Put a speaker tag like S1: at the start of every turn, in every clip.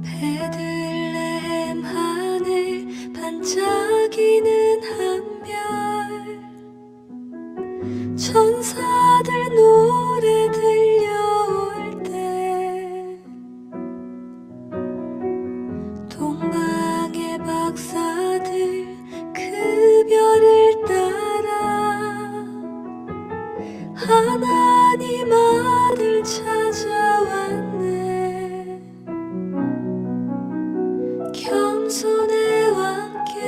S1: 베들레헴 하늘 반짝이는 한별, 천사들 노래 들려올 때 동방의 박사들 그 별을 따라 하나님 아들 찾아왔네. 겸손의 왕께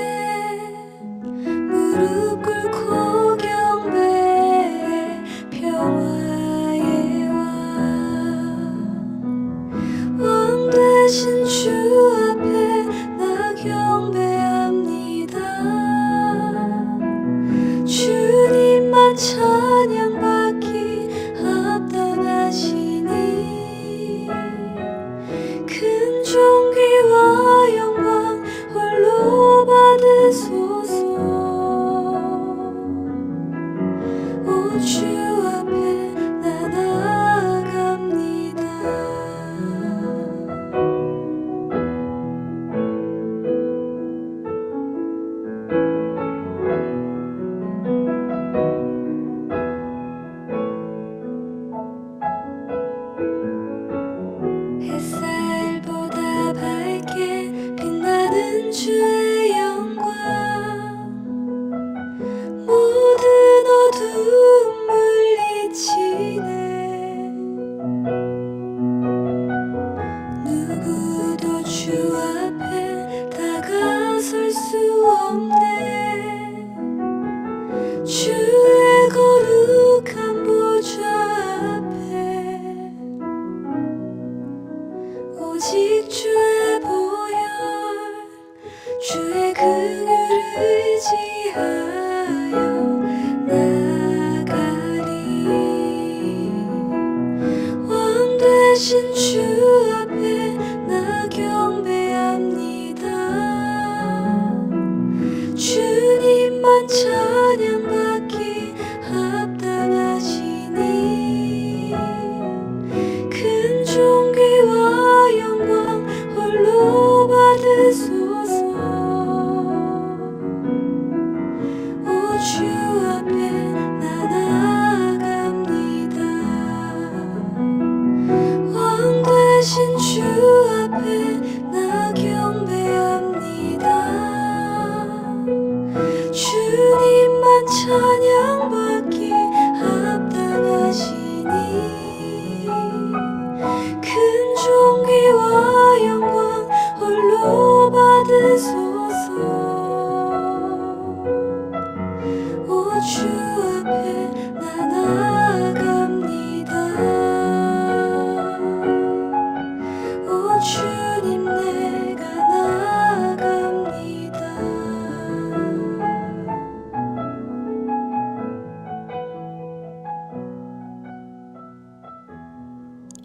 S1: 무릎 꿇고 경배해. 평화의 왕 되신 주 앞에 나 경배합니다. 주님만 찬양받기 합당하시니 큰 존귀와 영광 홀로 받으소서. 오 주 앞에 나 나아갑니다. 햇살보다 밝게 빛나는 주의 영광, 모든 어두움 물리치네. 누구도 주 앞에 다가설 수 없네. 주의 거룩한 보좌 앞에 오직 주의 보혈, 주의 긍휼을 의지하여 나가리. 왕 되신 주 앞에 나 경배합니다. 주님만 찬양받기 합당하시니 큰 존귀와 영광 홀로 받으소서. 오 주 앞에 나 나아갑니다. 왕 되신 주 앞에 나 경배합니다. 주님만 찬양받기 합당하시니 큰 존귀와 영광 홀로 받으소서. 오 주 앞에 나 나아갑니다. 오 주님 내가 나아갑니다.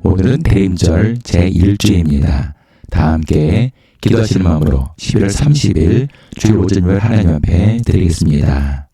S2: 오늘은 대임절 제1주입니다. 다 함께 기도하시는 마음으로 11월 30일 주일 오전 예배 하나님 앞에 드리겠습니다.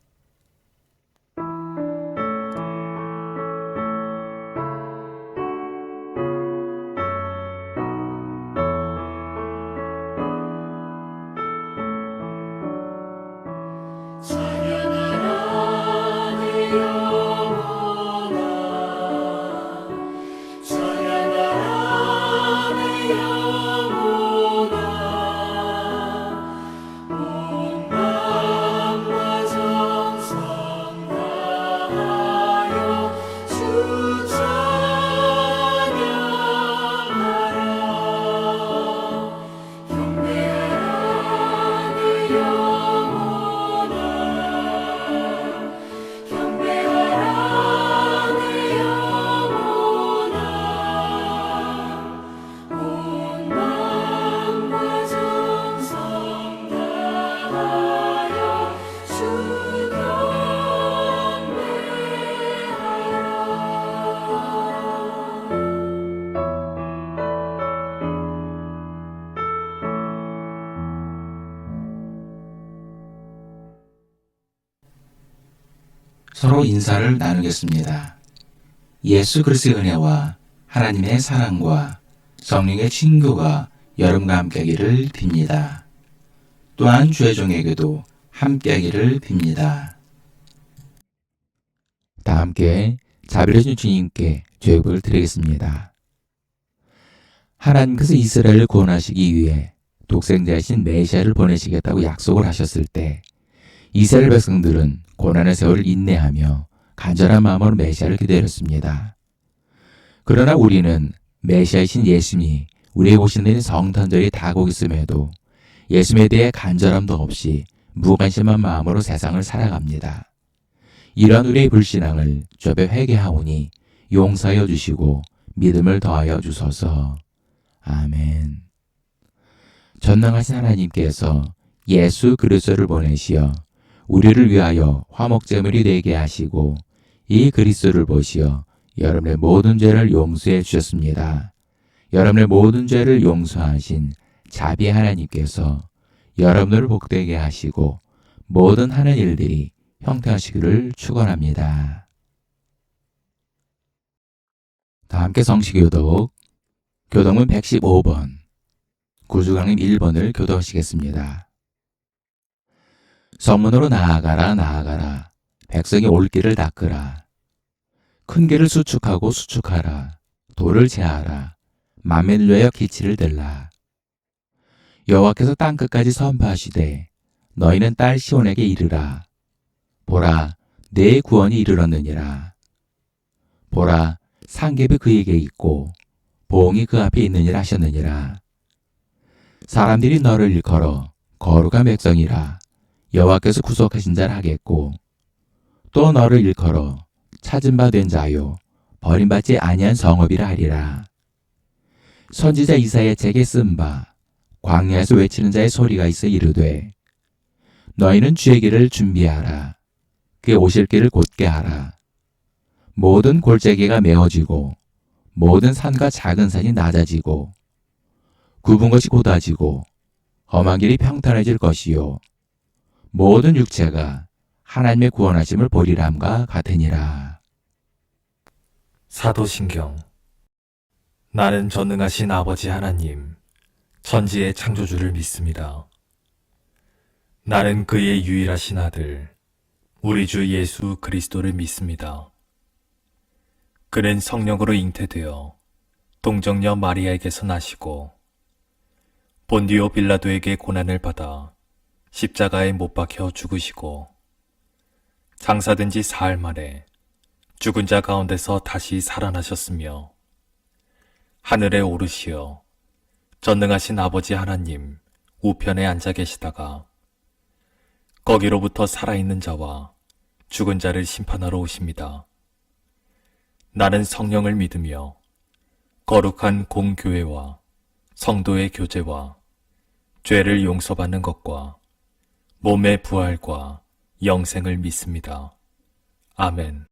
S2: 서로 인사를 나누겠습니다. 예수 그리스도의 은혜와 하나님의 사랑과 성령의 친교가 여러분과 함께하기를 빕니다. 또한 주의 종에게도 함께하기를 빕니다. 다 함께 자비로우신 주님께 죄업을 드리겠습니다. 하나님께서 이스라엘을 구원하시기 위해 독생자이신 메시아를 보내시겠다고 약속을 하셨을 때 이스라엘 백성들은 고난의 세월을 인내하며 간절한 마음으로 메시아를 기다렸습니다. 그러나 우리는 메시아이신 예수님이 우리에게 오시는 성탄절이 다가오고 있음에도 예수님에 대해 간절함도 없이 무관심한 마음으로 세상을 살아갑니다. 이러한 우리의 불신앙을 주 앞에 회개하오니 용서하여 주시고 믿음을 더하여 주소서. 아멘. 전능하신 하나님께서 예수 그리스도를 보내시어 우리를 위하여 화목제물이 되게 하시고 이 그리스도를 보시어 여러분의 모든 죄를 용서해 주셨습니다. 여러분의 모든 죄를 용서하신 자비의 하나님께서 여러분을 복되게 하시고 모든 하는 일들이 형통하시기를 축원합니다. 다 함께 성시교독 교독문 115번 구주강림 1번을 교독하시겠습니다. 성문으로 나아가라 나아가라 백성이 올 길을 닦으라. 큰 길을 수축하고 수축하라. 돌을 제하라. 만민을 위하여 기치를 들라. 여호와께서 땅끝까지 선포하시되 너희는 딸 시온에게 이르라. 보라 내 구원이 이르렀느니라. 보라 상급이 그에게 있고 보응이 그 앞에 있느니라 하셨느니라. 사람들이 너를 일컬어 거룩한 백성이라 여호와께서 구속하신 자라 하겠고 또 너를 일컬어 찾은 바 된 자요 버림받지 아니한 성읍이라 하리라. 선지자 이사야 책에 쓴 바 광야에서 외치는 자의 소리가 있어 이르되 너희는 주의 길을 준비하라. 그의 오실 길을 곧게 하라. 모든 골짜기가 메어지고 모든 산과 작은 산이 낮아지고 굽은 것이 곧아지고 험한 길이 평탄해질 것이요 모든 육체가 하나님의 구원하심을 보리람과 같으니라.
S3: 사도신경. 나는 전능하신 아버지 하나님, 천지의 창조주를 믿습니다. 나는 그의 유일하신 아들, 우리 주 예수 그리스도를 믿습니다. 그는 성령으로 잉태되어 동정녀 마리아에게서 나시고 본디오 빌라도에게 고난을 받아 십자가에 못 박혀 죽으시고 장사된 지 사흘 만에 죽은 자 가운데서 다시 살아나셨으며 하늘에 오르시어 전능하신 아버지 하나님 우편에 앉아 계시다가 거기로부터 살아있는 자와 죽은 자를 심판하러 오십니다. 나는 성령을 믿으며 거룩한 공교회와 성도의 교제와 죄를 용서받는 것과 몸의 부활과 영생을 믿습니다. 아멘.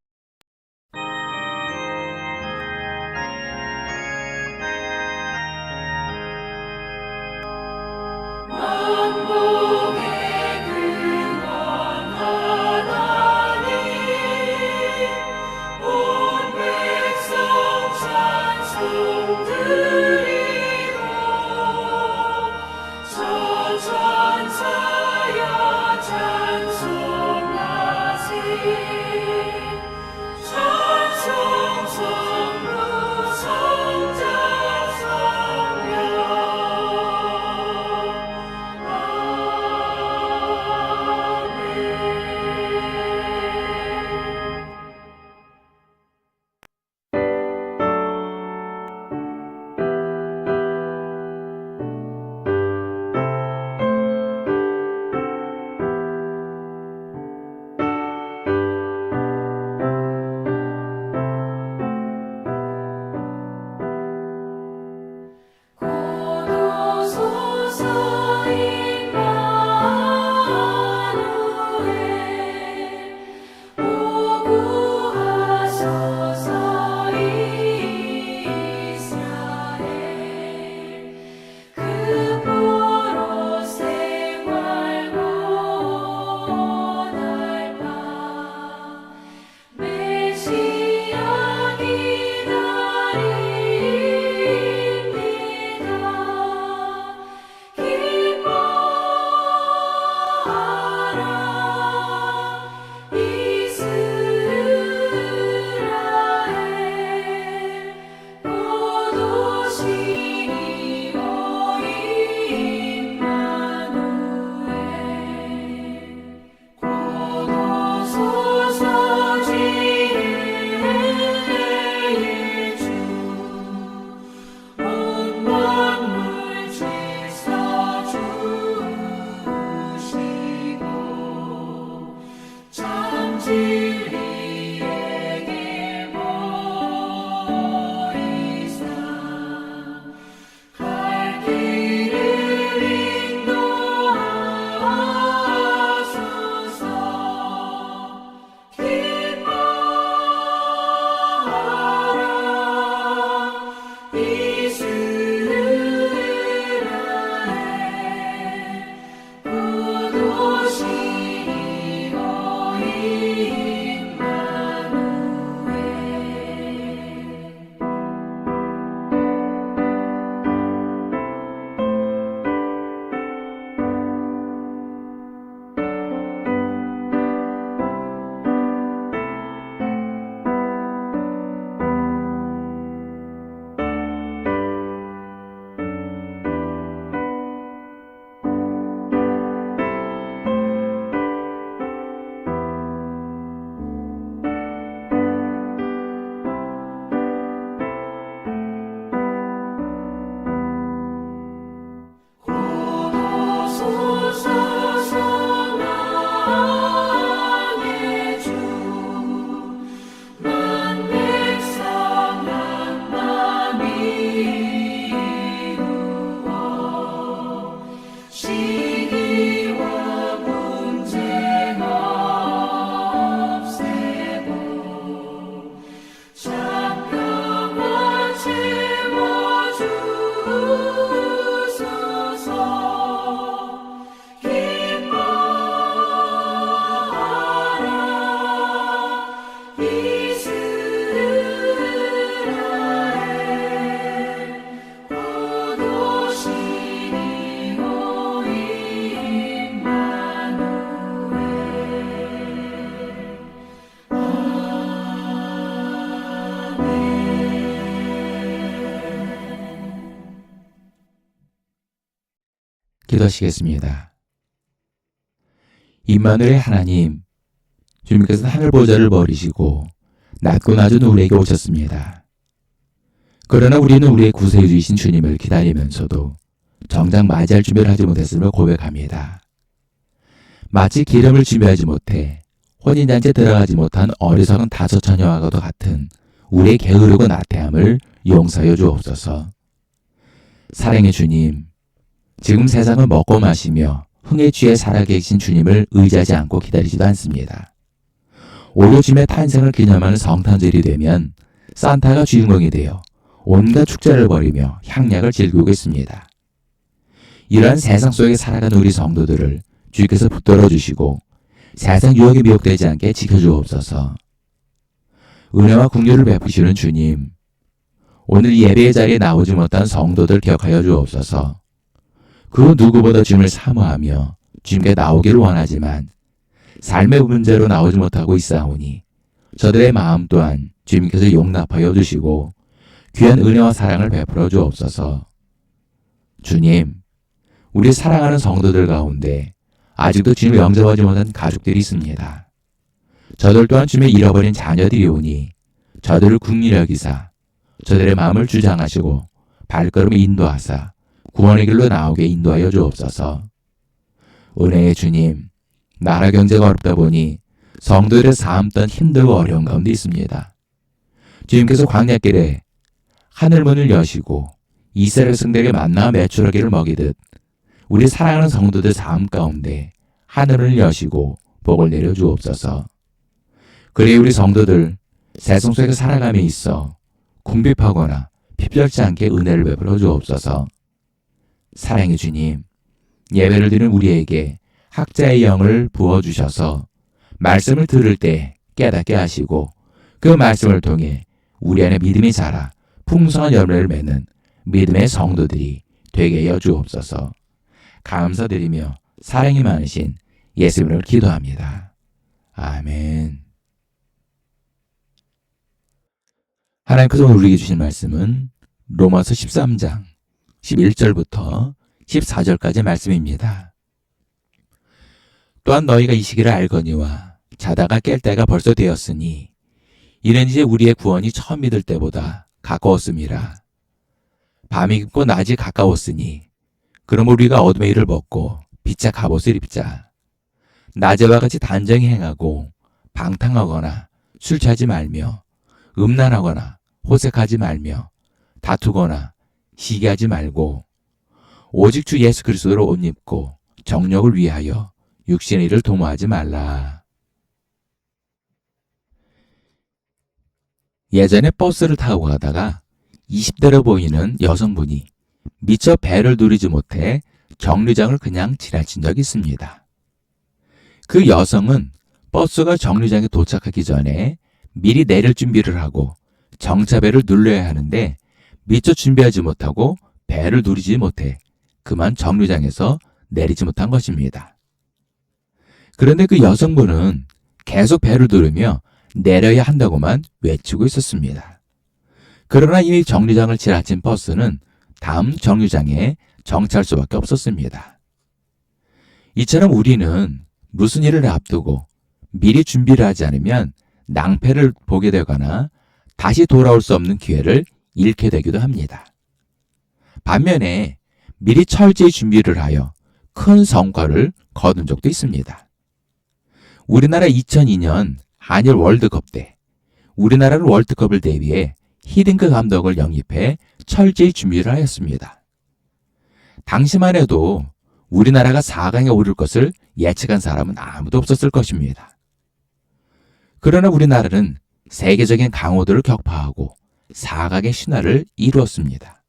S2: 기도하시겠습니다. 임마누엘의 하나님, 주님께서는 하늘 보좌를 버리시고 낮고 낮은 우리에게 오셨습니다. 그러나 우리는 우리의 구세주이신 주님을 기다리면서도 정작 맞이할 준비를 하지 못했음을 고백합니다. 마치 기름을 준비하지 못해 혼인잔치에 들어가지 못한 어리석은 다섯 처녀와도 같은 우리의 게으르고 나태함을 용서하여 주옵소서. 사랑의 주님, 지금 세상은 먹고 마시며 흥에 취해 살아계신 주님을 의지하지 않고 기다리지도 않습니다. 오히려 주님의 탄생을 기념하는 성탄절이 되면 산타가 주인공이 되어 온갖 축제를 벌이며 향락을 즐기고 있습니다. 이러한 세상 속에 살아가는 우리 성도들을 주께서 붙들어 주시고 세상 유혹에 미혹되지 않게 지켜주옵소서. 은혜와 긍휼을 베푸시는 주님, 오늘 예배의 자리에 나오지 못한 성도들 기억하여 주옵소서. 그 누구보다 주님을 사모하며 주님께 나오기를 원하지만 삶의 문제로 나오지 못하고 있사오니 저들의 마음 또한 주님께서 용납하여 주시고 귀한 은혜와 사랑을 베풀어 주옵소서. 주님, 우리 사랑하는 성도들 가운데 아직도 주님을 영접하지 못한 가족들이 있습니다. 저들 또한 주님의 잃어버린 자녀들이 오니 저들을 긍휼히 여기사 저들의 마음을 주장하시고 발걸음을 인도하사 구원의 길로 나오게 인도하여 주옵소서. 은혜의 주님, 나라 경제가 어렵다 보니 성도들의 삶 또한 힘들고 어려운 가운데 있습니다. 주님께서 광야길에 하늘문을 여시고 이스라엘 성들에게 만나 매출하기를 먹이듯 우리 사랑하는 성도들 삶 가운데 하늘을 여시고 복을 내려 주옵소서. 그래 우리 성도들 세상 속에 살아감에 있어 궁핍하거나 핍절치 않게 은혜를 베풀어 주옵소서. 사랑의 주님, 예배를 드리는 우리에게 학자의 영을 부어주셔서 말씀을 들을 때 깨닫게 하시고 그 말씀을 통해 우리 안에 믿음이 자라 풍성한 열매를 맺는 믿음의 성도들이 되게 하여 주옵소서. 감사드리며 사랑이 많으신 예수님을 기도합니다. 아멘. 하나님께서 우리에게 주신 말씀은 로마서 13장 11절부터 14절까지의 말씀입니다. 또한 너희가 이 시기를 알거니와 자다가 깰 때가 벌써 되었으니 이는 이제 우리의 구원이 처음 믿을 때보다 가까웠음이라. 밤이 깊고 낮이 가까웠으니 그럼 우리가 어둠의 일을 벗고 빛의 갑옷을 입자. 낮에와 같이 단정히 행하고 방탕하거나 술 취하지 말며 음란하거나 호색하지 말며 다투거나 시기하지 말고 오직 주 예수 그리스도로 옷 입고 정욕을 위하여 육신의 일을 도모하지 말라. 예전에 버스를 타고 가다가 20대로 보이는 여성분이 미처 배를 누리지 못해 정류장을 그냥 지나친 적이 있습니다. 그 여성은 버스가 정류장에 도착하기 전에 미리 내릴 준비를 하고 정차배를 눌러야 하는데 미처 준비하지 못하고 배를 누리지 못해 그만 정류장에서 내리지 못한 것입니다. 그런데 그 여성분은 계속 배를 누르며 내려야 한다고만 외치고 있었습니다. 그러나 이미 정류장을 지나친 버스는 다음 정류장에 정차할 수밖에 없었습니다. 이처럼 우리는 무슨 일을 앞두고 미리 준비를 하지 않으면 낭패를 보게 되거나 다시 돌아올 수 없는 기회를 잃게 되기도 합니다. 반면에 미리 철저히 준비를 하여 큰 성과를 거둔 적도 있습니다. 우리나라 2002년 한일 월드컵 때 우리나라는 월드컵을 대비해 히딩크 감독을 영입해 철저히 준비를 하였습니다. 당시만 해도 우리나라가 4강에 오를 것을 예측한 사람은 아무도 없었을 것입니다. 그러나 우리나라는 세계적인 강호들을 격파하고 4강의 신화를 이루었습니다.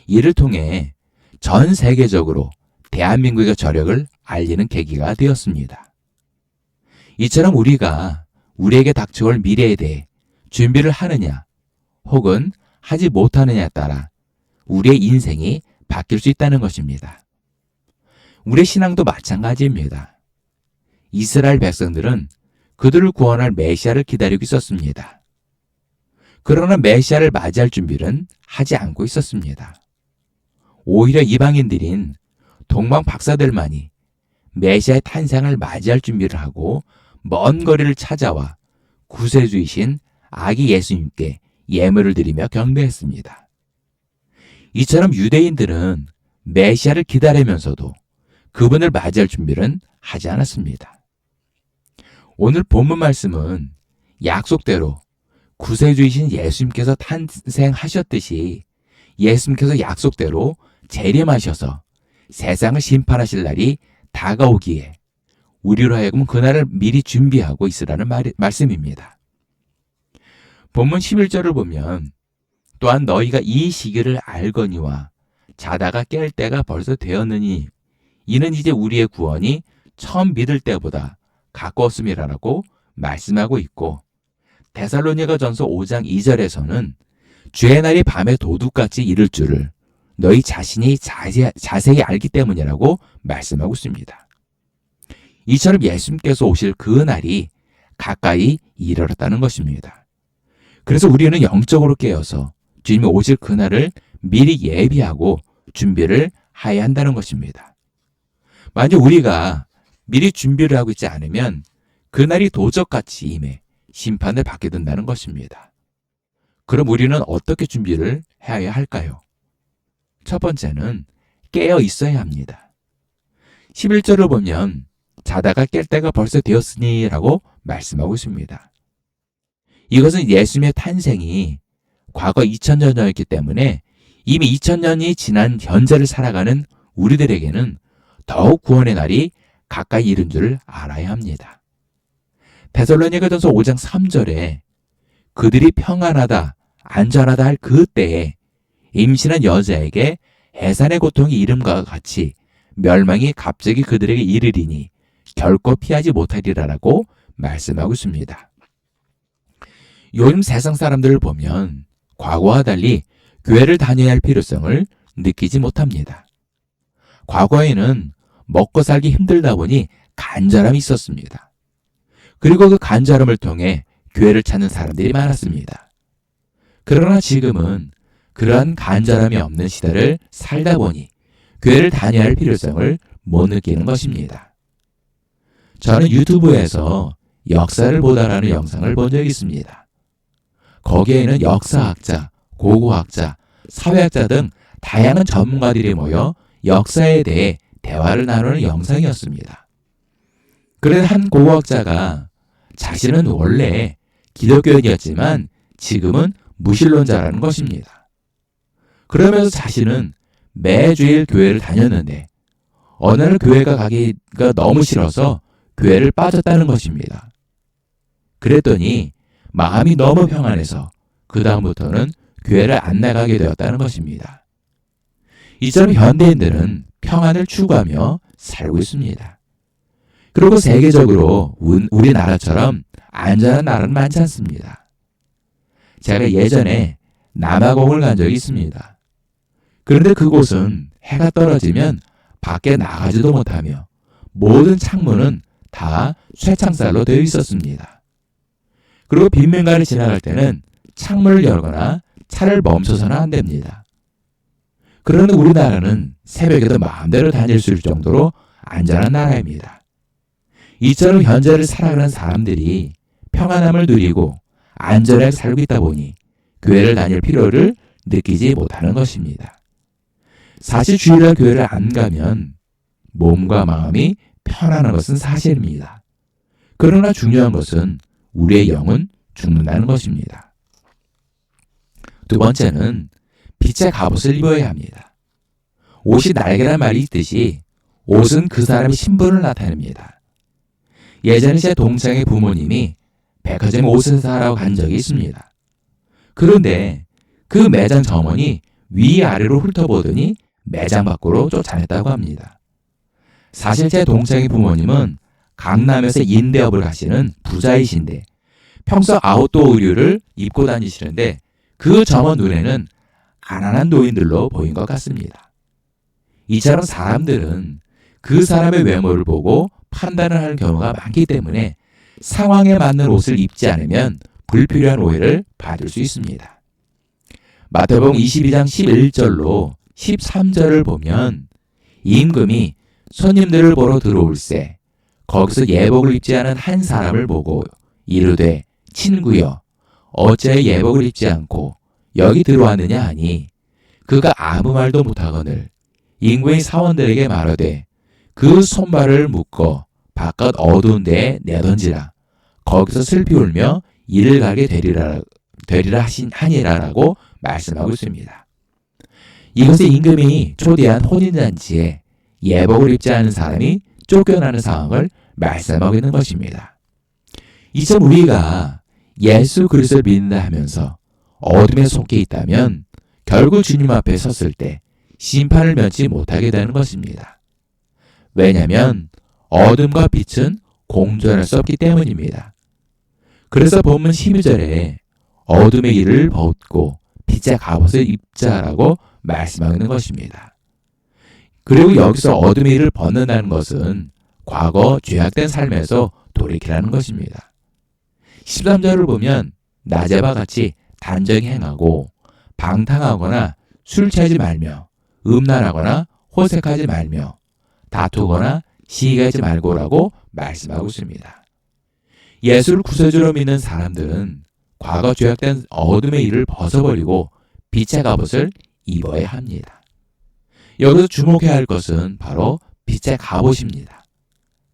S2: 이를 통해 전 세계적으로 대한민국의 저력을 알리는 계기가 되었습니다. 이처럼 우리가 우리에게 닥쳐올 미래에 대해 준비를 하느냐 혹은 하지 못하느냐에 따라 우리의 인생이 바뀔 수 있다는 것입니다. 우리의 신앙도 마찬가지입니다. 이스라엘 백성들은 그들을 구원할 메시아를 기다리고 있었습니다. 그러나 메시아를 맞이할 준비는 하지 않고 있었습니다. 오히려 이방인들인 동방 박사들만이 메시아의 탄생을 맞이할 준비를 하고 먼 거리를 찾아와 구세주이신 아기 예수님께 예물을 드리며 경배했습니다. 이처럼 유대인들은 메시아를 기다리면서도 그분을 맞이할 준비는 하지 않았습니다. 오늘 본문 말씀은 약속대로 구세주이신 예수님께서 탄생하셨듯이 예수님께서 약속대로 재림하셔서 세상을 심판하실 날이 다가오기에 우리로 하여금 그날을 미리 준비하고 있으라는 말씀입니다. 본문 11절을 보면 또한 너희가 이 시기를 알거니와 자다가 깰 때가 벌써 되었느니 이는 이제 우리의 구원이 처음 믿을 때보다 가까웠음이라고 말씀하고 있고, 데살로니가전서 5장 2절에서는 주의 날이 밤에 도둑같이 이를 줄을 너희 자신이 자세히 알기 때문이라고 말씀하고 있습니다. 이처럼 예수님께서 오실 그 날이 가까이 이르렀다는 것입니다. 그래서 우리는 영적으로 깨어서 주님이 오실 그날을 미리 예비하고 준비를 해야 한다는 것입니다. 만약 우리가 미리 준비를 하고 있지 않으면 그날이 도적같이 임해 심판을 받게 된다는 것입니다. 그럼 우리는 어떻게 준비를 해야 할까요? 첫 번째는 깨어 있어야 합니다. 11절을 보면 자다가 깰 때가 벌써 되었으니 라고 말씀하고 있습니다. 이것은 예수님의 탄생이 과거 2000년 전이었기 때문에 이미 2000년이 지난 현재를 살아가는 우리들에게는 더욱 구원의 날이 가까이 이른 줄을 알아야 합니다. 데살로니가전서 5장 3절에 그들이 평안하다, 안전하다 할 그때에 임신한 여자에게 해산의 고통이 이름과 같이 멸망이 갑자기 그들에게 이르리니 결코 피하지 못하리라라고 말씀하고 있습니다. 요즘 세상 사람들을 보면 과거와 달리 교회를 다녀야 할 필요성을 느끼지 못합니다. 과거에는 먹고 살기 힘들다 보니 간절함이 있었습니다. 그리고 그 간절함을 통해 교회를 찾는 사람들이 많았습니다. 그러나 지금은 그러한 간절함이 없는 시대를 살다 보니 교회를 다녀야 할 필요성을 못 느끼는 것입니다. 저는 유튜브에서 역사를 보다라는 영상을 본 적이 있습니다. 거기에는 역사학자, 고고학자, 사회학자 등 다양한 전문가들이 모여 역사에 대해 대화를 나누는 영상이었습니다. 그런데 한 고고학자가 자신은 원래 기독교인이었지만 지금은 무신론자라는 것입니다. 그러면서 자신은 매주일 교회를 다녔는데 어느 날 교회가 가기가 너무 싫어서 교회를 빠졌다는 것입니다. 그랬더니 마음이 너무 평안해서 그 다음부터는 교회를 안 나가게 되었다는 것입니다. 이처럼 현대인들은 평안을 추구하며 살고 있습니다. 그리고 세계적으로 우리나라처럼 안전한 나라는 많지 않습니다. 제가 예전에 남아공을 간 적이 있습니다. 그런데 그곳은 해가 떨어지면 밖에 나가지도 못하며 모든 창문은 다 쇠창살로 되어 있었습니다. 그리고 빈민가를 지나갈 때는 창문을 열거나 차를 멈춰서는 안 됩니다. 그런데 우리나라는 새벽에도 마음대로 다닐 수 있을 정도로 안전한 나라입니다. 이처럼 현재를 살아가는 사람들이 평안함을 누리고 안전하게 살고 있다 보니 교회를 다닐 필요를 느끼지 못하는 것입니다. 사실 주일날 교회를 안 가면 몸과 마음이 편안한 것은 사실입니다. 그러나 중요한 것은 우리의 영은 죽는다는 것입니다. 두 번째는 빛의 갑옷을 입어야 합니다. 옷이 날개란 말이 있듯이 옷은 그 사람의 신분을 나타냅니다. 예전에 제 동창의 부모님이 백화점에 옷을 사러 간 적이 있습니다. 그런데 그 매장 점원이 위아래로 훑어보더니 매장 밖으로 쫓아냈다고 합니다. 사실 제 동창의 부모님은 강남에서 인대업을 하시는 부자이신데 평소 아웃도어 의류를 입고 다니시는데 그 점원 눈에는 가난한 노인들로 보인 것 같습니다. 이처럼 사람들은 그 사람의 외모를 보고 판단을 하는 경우가 많기 때문에 상황에 맞는 옷을 입지 않으면 불필요한 오해를 받을 수 있습니다. 마태복음 22장 11절로 13절을 보면 임금이 손님들을 보러 들어올세 거기서 예복을 입지 않은 한 사람을 보고 이르되 친구여 어찌하여 예복을 입지 않고 여기 들어왔느냐 하니 그가 아무 말도 못하거늘 임금의 사원들에게 말하되 그 손발을 묶어 바깥 어두운 데에 내던지라 거기서 슬피 울며 이를 가게 되리라 하니라라고 말씀하고 있습니다. 이것은 임금이 초대한 혼인잔치에 예복을 입지 않은 사람이 쫓겨나는 상황을 말씀하고 있는 것입니다. 이처럼 우리가 예수 그리스도를 믿는다 하면서 어둠에 속해 있다면 결국 주님 앞에 섰을 때 심판을 면치 못하게 되는 것입니다. 왜냐하면 어둠과 빛은 공존할 수 없기 때문입니다. 그래서 본문 12절에 어둠의 일을 벗고 빛의 갑옷을 입자라고 말씀하고 있는 것입니다. 그리고 여기서 어둠의 일을 벗는다는 것은 과거 죄악된 삶에서 돌이키라는 것입니다. 13절을 보면 낮에와 같이 단정히 행하고 방탕하거나 술 취하지 말며 음란하거나 호색하지 말며 다투거나 시기하지 말고라고 말씀하고 있습니다. 예수를 구세주로 믿는 사람들은 과거 죄악된 어둠의 일을 벗어버리고 빛의 갑옷을 입어야 합니다. 여기서 주목해야 할 것은 바로 빛의 갑옷입니다.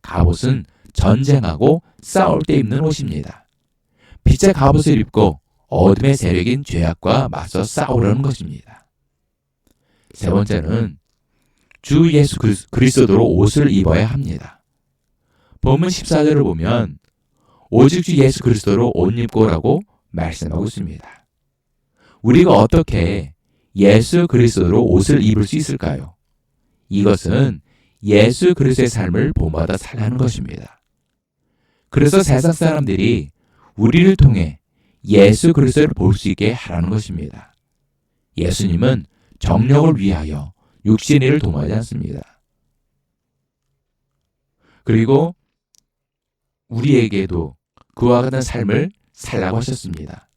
S2: 갑옷은 전쟁하고 싸울 때 입는 옷입니다. 빛의 갑옷을 입고 어둠의 세력인 죄악과 맞서 싸우려는 것입니다. 세 번째는 주 예수 그리스도로 옷을 입어야 합니다. 본문 14절을 보면 오직 주 예수 그리스도로 옷 입고라고 말씀하고 있습니다. 우리가 어떻게 예수 그리스도로 옷을 입을 수 있을까요? 이것은 예수 그리스도의 삶을 본받아 살라는 것입니다. 그래서 세상 사람들이 우리를 통해 예수 그리스도를 볼 수 있게 하라는 것입니다. 예수님은 정력을 위하여 육신의 일을 동하지 않습니다. 그리고 우리에게도 그와 같은 삶을 살라고 하셨습니다.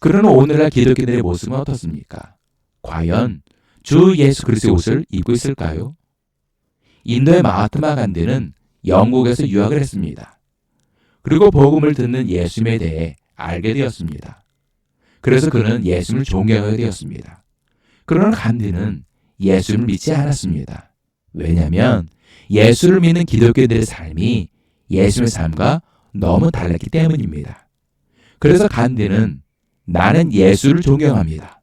S2: 그러나 오늘날 기독교인들의 모습은 어떻습니까? 과연 주 예수 그리스도의 옷을 입고 있을까요? 인도의 마하트마 간디는 영국에서 유학을 했습니다. 그리고 복음을 듣는 예수님에 대해 알게 되었습니다. 그래서 그는 예수님을 존경하게 되었습니다. 그러나 간디는 예수를 믿지 않았습니다. 왜냐하면 예수를 믿는 기독교인들의 삶이 예수님의 삶과 너무 달랐기 때문입니다. 그래서 간디는 나는 예수를 존경합니다.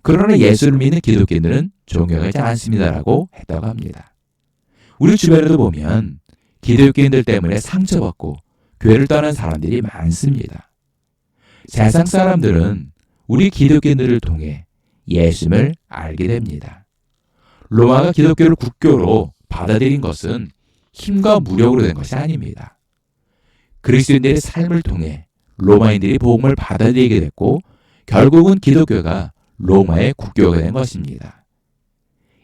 S2: 그러나 예수를 믿는 기독교인들은 존경하지 않습니다라고 했다고 합니다. 우리 주변에도 보면 기독교인들 때문에 상처받고 교회를 떠난 사람들이 많습니다. 세상 사람들은 우리 기독교인들을 통해 예수님을 알게 됩니다. 로마가 기독교를 국교로 받아들인 것은 힘과 무력으로 된 것이 아닙니다. 그리스도인들의 삶을 통해 로마인들이 복음을 받아들이게 됐고 결국은 기독교가 로마의 국교가 된 것입니다.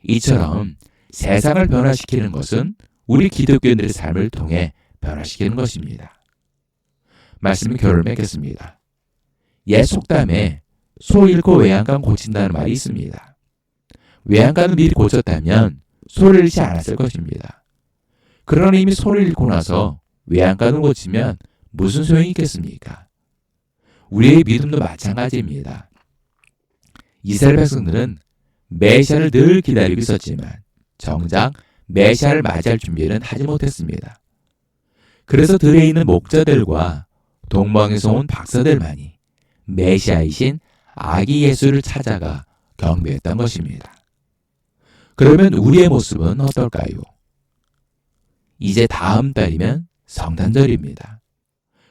S2: 이처럼 세상을 변화시키는 것은 우리 기독교인들의 삶을 통해 변화시키는 것입니다. 말씀은 결론을 맺겠습니다. 옛 속담에 소 잃고 외양간 고친다는 말이 있습니다. 외양간을 미리 고쳤다면 소를 잃지 않았을 것입니다. 그러나 이미 소를 잃고 나서 외양간을 고치면 무슨 소용이 있겠습니까? 우리의 믿음도 마찬가지입니다. 이스라엘 백성들은 메시아를 늘 기다리고 있었지만 정작 메시아를 맞이할 준비는 하지 못했습니다. 그래서 들에 있는 목자들과 동방에서 온 박사들만이 메시아이신 아기 예수를 찾아가 경배했던 것입니다. 그러면 우리의 모습은 어떨까요? 이제 다음 달이면 성탄절입니다.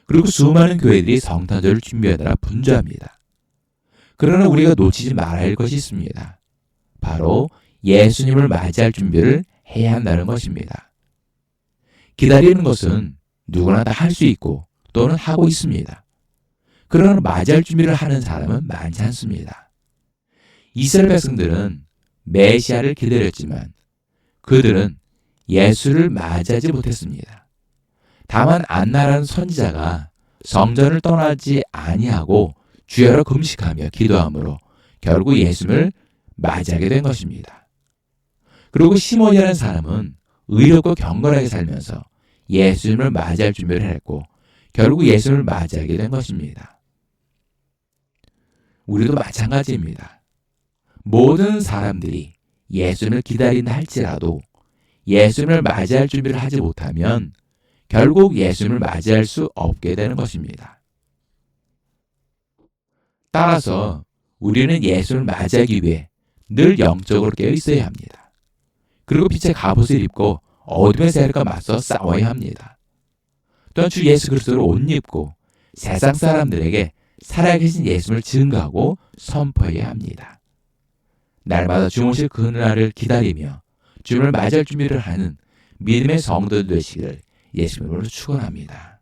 S2: 그리고 수많은 교회들이 성탄절을 준비하느라 분주합니다. 그러나 우리가 놓치지 말아야 할 것이 있습니다. 바로 예수님을 맞이할 준비를 해야 한다는 것입니다. 기다리는 것은 누구나 다 할 수 있고 또는 하고 있습니다. 그러나 맞이할 준비를 하는 사람은 많지 않습니다. 이스라엘 백성들은 메시아를 기다렸지만 그들은 예수를 맞이하지 못했습니다. 다만 안나라는 선지자가 성전을 떠나지 아니하고 주여로 금식하며 기도함으로 결국 예수님을 맞이하게 된 것입니다. 그리고 시몬이라는 사람은 의롭고 경건하게 살면서 예수님을 맞이할 준비를 했고 결국 예수님을 맞이하게 된 것입니다. 우리도 마찬가지입니다. 모든 사람들이 예수님을 기다린다 할지라도 예수님을 맞이할 준비를 하지 못하면 결국 예수님을 맞이할 수 없게 되는 것입니다. 따라서 우리는 예수님을 맞이하기 위해 늘 영적으로 깨어 있어야 합니다. 그리고 빛의 갑옷을 입고 어둠의 세력과 맞서 싸워야 합니다. 또한 주 예수 그리스도를 옷 입고 세상 사람들에게 살아계신 예수님을 증거하고 선포해야 합니다. 날마다 주무실 그날을 기다리며 주님을 맞이할 준비를 하는 믿음의 성도들 되시기를 예수님으로 축원합니다.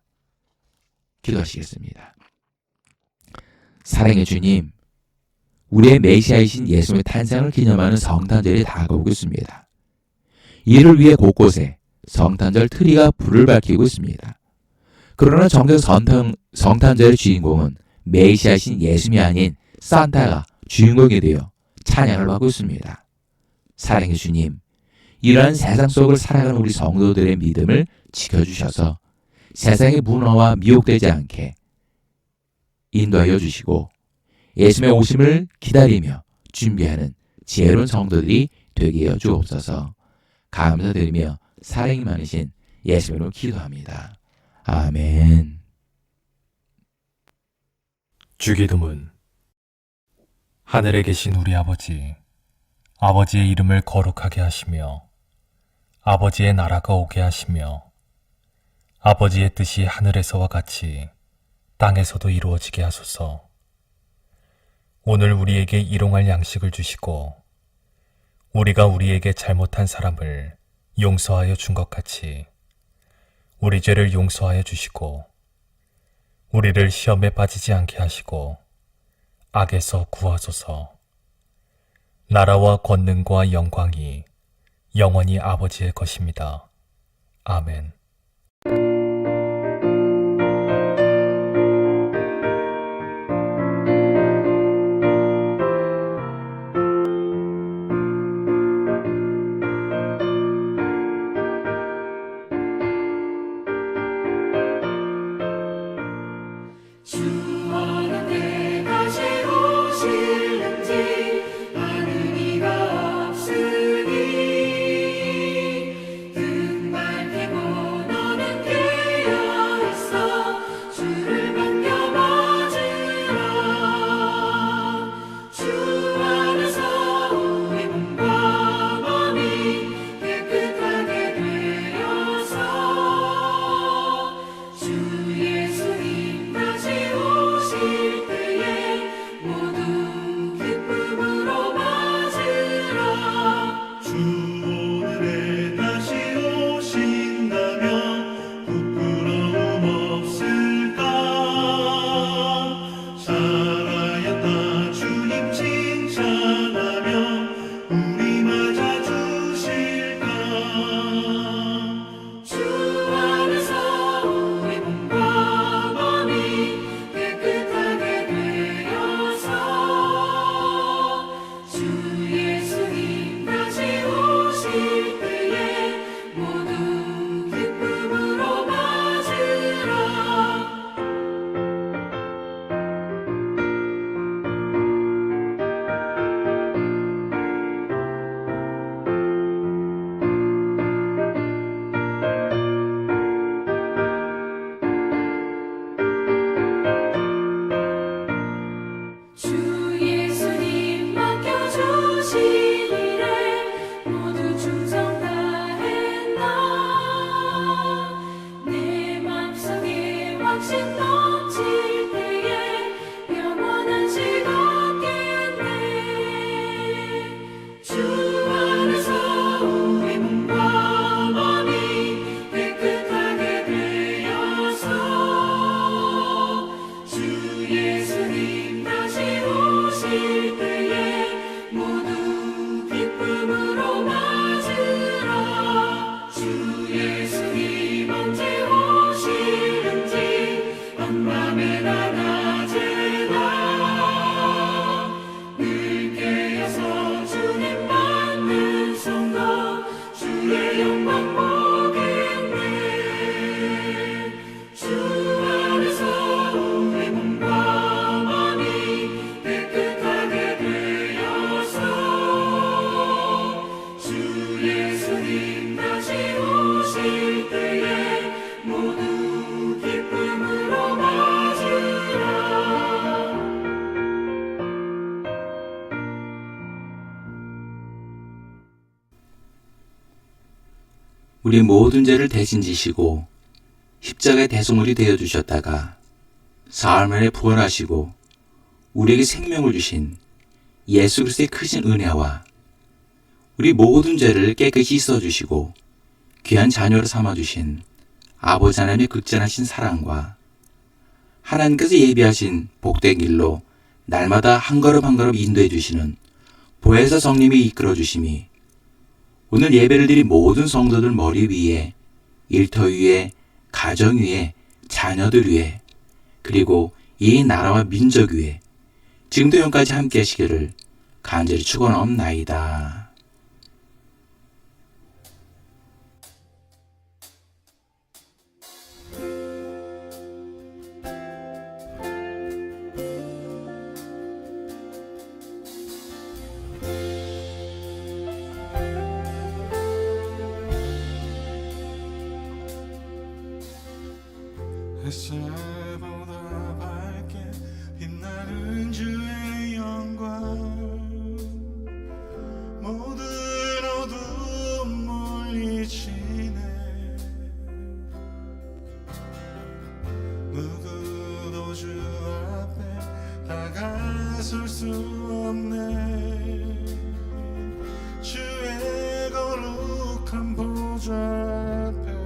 S2: 기도하시겠습니다. 사랑의 주님, 우리의 메시아이신 예수님의 탄생을 기념하는 성탄절이 다가오고 있습니다. 이를 위해 곳곳에 성탄절 트리가 불을 밝히고 있습니다. 그러나 정작 성탄절의 주인공은 메시아이신 예수님이 아닌 산타가 주인공이 되어 찬양을 받고 있습니다. 사랑의 주님, 이러한 세상 속을 살아가는 우리 성도들의 믿음을 지켜주셔서 세상의 문화와 미혹되지 않게 인도하여 주시고 예수님의 오심을 기다리며 준비하는 지혜로운 성도들이 되게 하여 주옵소서. 감사드리며 사랑이 많으신 예수님으로 기도합니다. 아멘.
S3: 주기도문. 하늘에 계신 우리 아버지, 아버지의 이름을 거룩하게 하시며 아버지의 나라가 오게 하시며 아버지의 뜻이 하늘에서와 같이 땅에서도 이루어지게 하소서. 오늘 우리에게 일용할 양식을 주시고 우리가 우리에게 잘못한 사람을 용서하여 준 것 같이 우리 죄를 용서하여 주시고 우리를 시험에 빠지지 않게 하시고 악에서 구하소서. 나라와 권능과 영광이 영원히 아버지의 것입니다. 아멘.
S1: 주와는 내가 채우실는지 아는 이가 없으니 등 밝히고
S2: 우리 모든 죄를 대신 지시고 십자가의 대속물이 되어주셨다가 사흘 만에 부활하시고 우리에게 생명을 주신 예수 그리스도의 크신 은혜와 우리 모든 죄를 깨끗이 씻어주시고 귀한 자녀로 삼아주신 아버지 하나님의 극진하신 사랑과 하나님께서 예비하신 복된 길로 날마다 한 걸음 한 걸음 인도해 주시는 보혜사 성령이 이끌어 주심이 오늘 예배를 드린 모든 성도들 머리 위에, 일터 위에, 가정 위에, 자녀들 위에, 그리고 이 나라와 민족 위에 지금도 영까지 함께 하시기를 간절히 축원하옵나이다.
S1: 햇살보다 밝게 빛나는 주의 영광 모든 어두움 물리치네 누구도 주 앞에 다가설 수 없네 주의 거룩한 보좌 앞에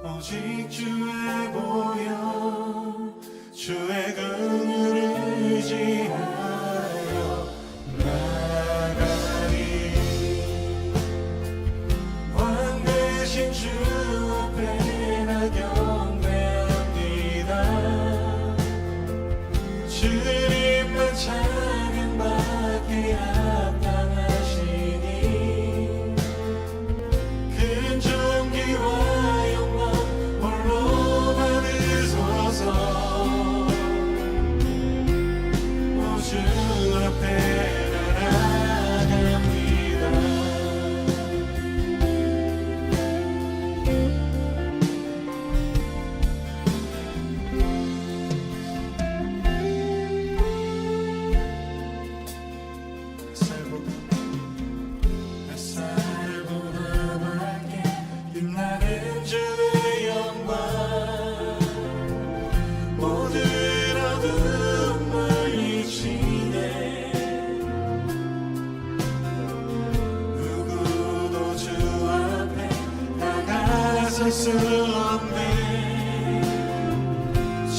S1: 오직 주의 보혈 주의 긍휼을 의지하여 나가리 왕 대신 주 앞에 나 경배합니다 주님만 찬양받기에 합당하시니 큰 존귀와 주 앞에 나아갑니다 햇살보다 밝게 빛나는 주의 영광 모든 어두움 물리치네 누구도 주 앞에 다가설 수 없네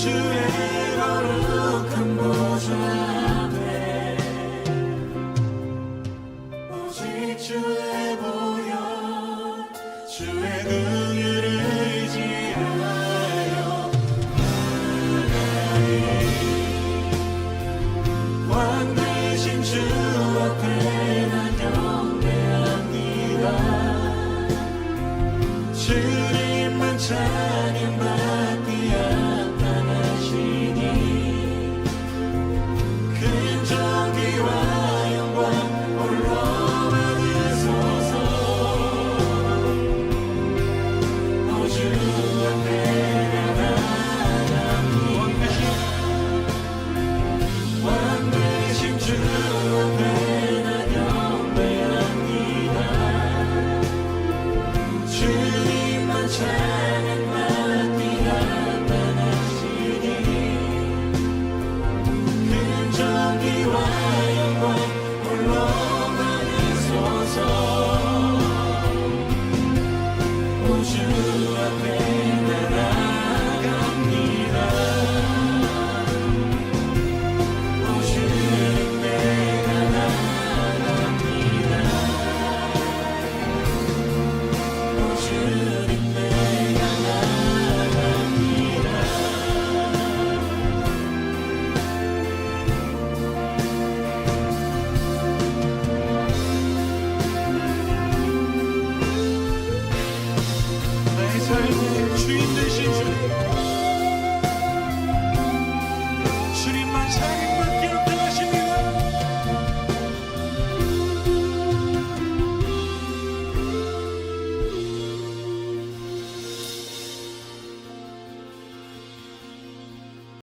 S1: 주의 거룩한 보좌 앞에 오직 주의 보혈 주의